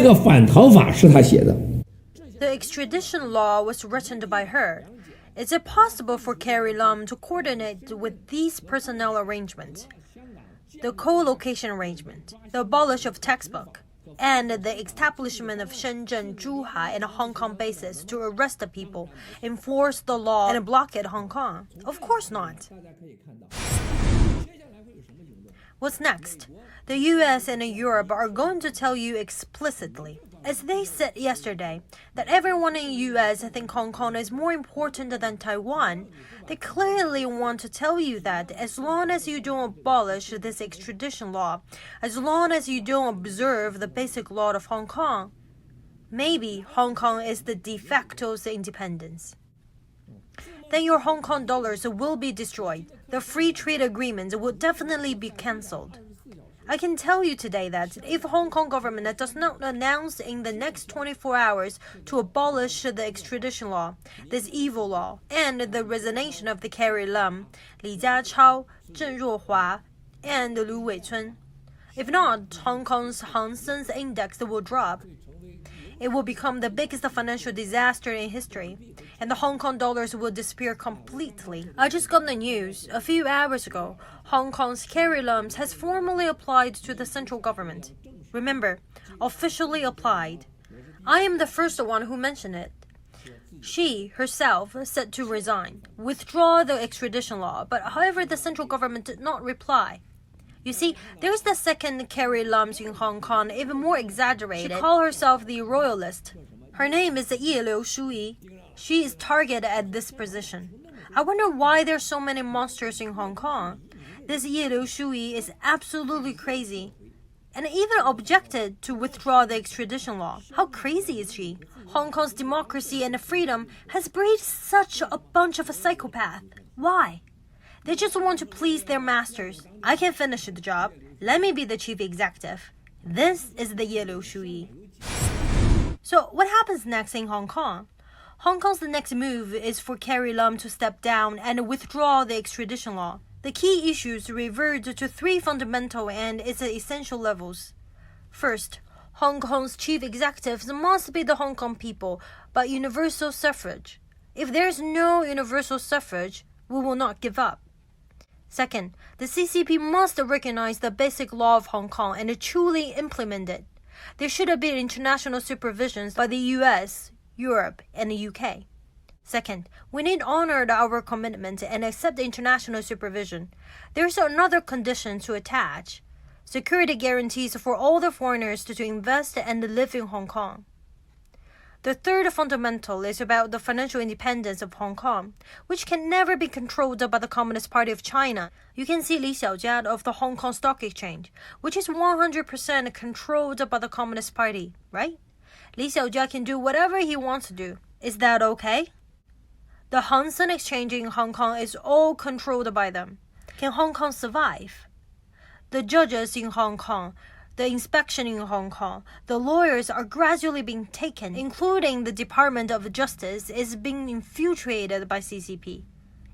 那个反逃法是他写的。The extradition law was written by her. Is it possible for Carrie Lam to coordinate with these personnel arrangements, the co-location arrangement, the abolish of textbook, and the establishment of Shenzhen, Zhuhai, and Hong Kong bases to arrest the people, enforce the law, and blockade Hong Kong? Of course not. What's next? The US and Europe are going to tell you explicitly, as they said yesterday, that everyone in the US thinks Hong Kong is more important than Taiwan. They clearly want to tell you that as long as you don't abolish this extradition law, as long as you don't observe the basic law of Hong Kong, maybe Hong Kong is the de facto independence. Then your Hong Kong dollars will be destroyed. The free trade agreements will definitely be cancelled. I can tell you today that if Hong Kong government does not announce in the next 24 hours to abolish the extradition law, this evil law, and the resignation of the Carrie Lam, Li Jiachao, Zheng Ruohua, and Lu Weichun, if not, Hong Kong's Hang Seng's index will drop. It will become the biggest financial disaster in history, and the Hong Kong dollars will disappear completely. I just got the news a few hours ago. Hong Kong's Carrie Lam has formally applied to the central government. Remember, officially applied. I am the first one who mentioned it. She herself said to resign, withdraw the extradition law, but however the central government did not reply. You see, there's the second Carrie Lam in Hong Kong, even more exaggerated. She calls herself the royalist. Her name is Liu Shui. She is targeted at this position. I wonder why there's so many monsters in Hong Kong. This Liu Shui is absolutely crazy, and even objected to withdraw the extradition law. How crazy is she? Hong Kong's democracy and freedom has breeded such a bunch of a psychopath. Why? They just want to please their masters. I can finish the job. Let me be the chief executive. This is the Liu Shui. So what happens next in Hong Kong? Hong Kong's next move is for Carrie Lam to step down and withdraw the extradition law. The key issues revert to three fundamental and its essential levels. First, Hong Kong's chief executives must be the Hong Kong people, but universal suffrage. If there's no universal suffrage, we will not give up. Second, the CCP must recognize the basic law of Hong Kong and truly implement it. There should be international supervisions by the US, Europe, and the UK. Second, we need to honor our commitment and accept the international supervision. There's another condition to attach: security guarantees for all the foreigners to invest and live in Hong Kong. The third fundamental is about the financial independence of Hong Kong, which can never be controlled by the Communist Party of China. You can see Li Xiaojia of the Hong Kong Stock Exchange, which is 100% controlled by the Communist Party, right? Li Xiaojia can do whatever he wants to do. Is that okay? The Hang Seng Exchange in Hong Kong is all controlled by them. Can Hong Kong survive? The judges in Hong Kong, the inspection in Hong Kong, the lawyers are gradually being taken, including the Department of Justice is being infiltrated by CCP.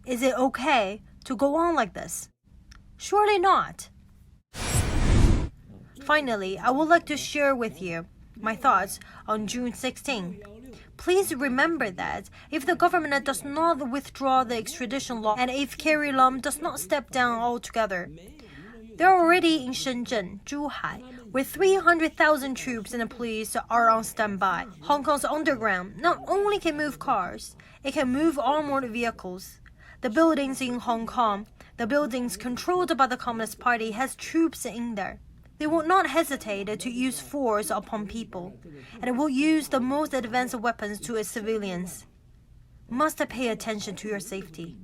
Is it okay to go on like this? Surely not. Finally, I would like to share with you my thoughts on June 16. Please remember that if the government does not withdraw the extradition law and if Carrie Lam does not step down altogether, they're already in Shenzhen, Zhuhai, where 300,000 troops and police are on standby. Hong Kong's underground not only can move cars, it can move armored vehicles. The buildings in Hong Kong, the buildings controlled by the Communist Party, has troops in there. They will not hesitate to use force upon people, and will use the most advanced weapons to its civilians. Must pay attention to your safety.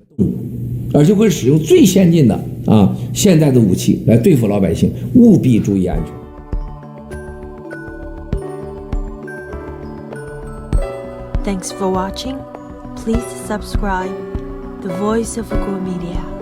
而且会使用最先进的现代的武器来对付老百姓，务必注意安全。Thanks for watching. Please subscribe The Voice of Go Media.